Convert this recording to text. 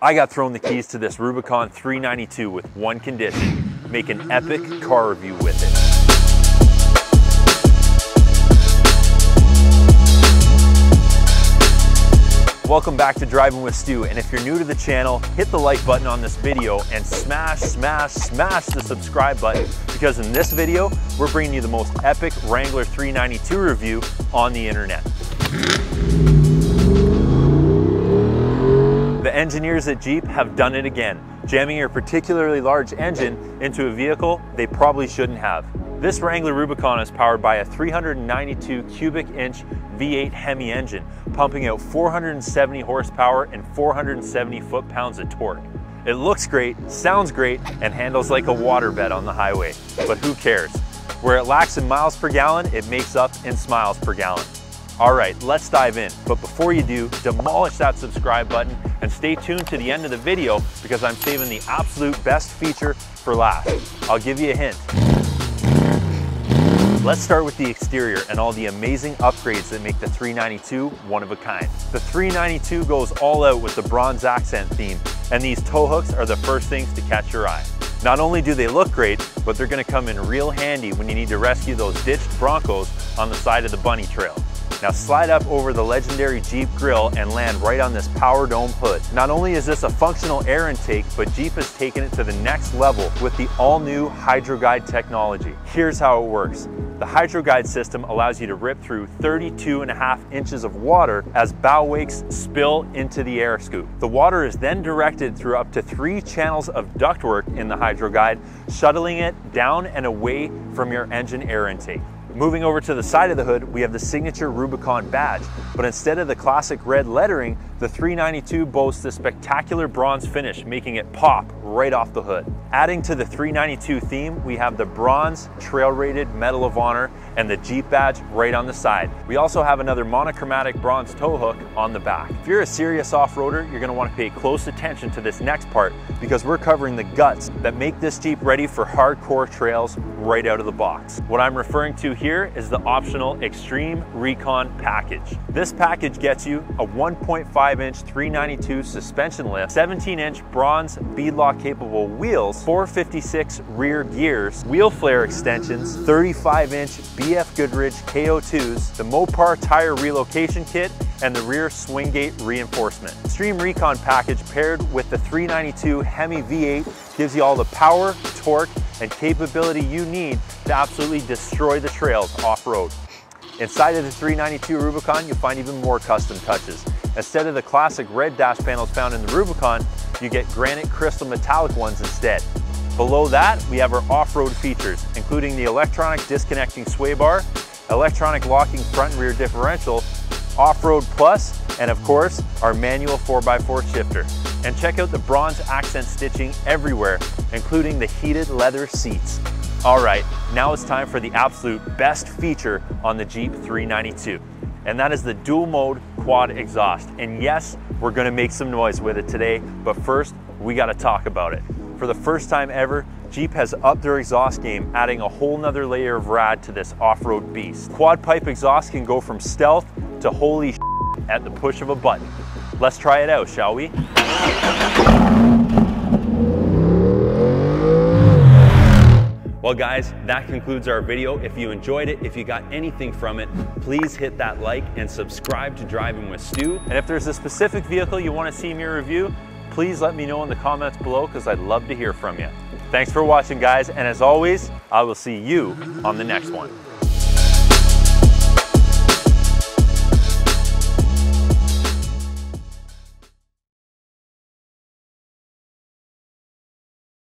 I got thrown the keys to this Rubicon 392 with one condition: make an epic car review with it. Welcome back to Driving with Stu, and if you're new to the channel, hit the like button on this video and smash the subscribe button, because in this video, we're bringing you the most epic Wrangler 392 review on the internet. The engineers at Jeep have done it again, jamming a particularly large engine into a vehicle they probably shouldn't have. This Wrangler Rubicon is powered by a 392 cubic inch V8 Hemi engine, pumping out 470 horsepower and 470 foot-pounds of torque. It looks great, sounds great, and handles like a waterbed on the highway. But who cares? Where it lacks in miles per gallon, it makes up in smiles per gallon. All right, let's dive in. But before you do, demolish that subscribe button and stay tuned to the end of the video, because I'm saving the absolute best feature for last. I'll give you a hint. Let's start with the exterior and all the amazing upgrades that make the 392 one of a kind. The 392 goes all out with the bronze accent theme, and these tow hooks are the first things to catch your eye. Not only do they look great, but they're gonna come in real handy when you need to rescue those ditched Broncos on the side of the bunny trail. Now slide up over the legendary Jeep grille and land right on this power dome hood. Not only is this a functional air intake, but Jeep has taken it to the next level with the all-new Hydro Guide technology. Here's how it works. The Hydro Guide system allows you to rip through 32.5 inches of water as bow wakes spill into the air scoop. The water is then directed through up to 3 channels of ductwork in the Hydro Guide, shuttling it down and away from your engine air intake. Moving over to the side of the hood, we have the signature Rubicon badge, but instead of the classic red lettering, the 392 boasts a spectacular bronze finish, making it pop right off the hood. Adding to the 392 theme, we have the bronze trail-rated Medal of Honor and the Jeep badge right on the side. We also have another monochromatic bronze tow hook on the back. If you're a serious off-roader, you're gonna wanna pay close attention to this next part, because we're covering the guts that make this Jeep ready for hardcore trails right out of the box. What I'm referring to here is the optional Xtreme Recon package. This package gets you a 1.5-inch 392 suspension lift, 17-inch bronze beadlock capable wheels, 456 rear gears, wheel flare extensions, 35-inch BF Goodrich KO2s, the Mopar tire relocation kit, and the rear swing gate reinforcement. Xtreme Recon package paired with the 392 Hemi V8 gives you all the power, torque, and capability you need to absolutely destroy the trails off-road. Inside of the 392 Rubicon, you'll find even more custom touches. Instead of the classic red dash panels found in the Rubicon, you get granite crystal metallic ones instead. Below that, we have our off-road features, including the electronic disconnecting sway bar, electronic locking front and rear differential, Off-Road Plus, and of course, our manual 4x4 shifter. And check out the bronze accent stitching everywhere, including the heated leather seats. All right, now it's time for the absolute best feature on the Jeep 392. And that is the dual mode quad exhaust. And yes, we're gonna make some noise with it today, but first, we gotta talk about it. For the first time ever, Jeep has upped their exhaust game, adding a whole nother layer of rad to this off-road beast. Quad pipe exhaust can go from stealth to holy at the push of a button. Let's try it out, shall we? Well guys, that concludes our video. If you enjoyed it, if you got anything from it, please hit that like and subscribe to Driving with Stu. And if there's a specific vehicle you want to see me review, please let me know in the comments below, because I'd love to hear from you. Thanks for watching guys, and as always, I will see you on the next one.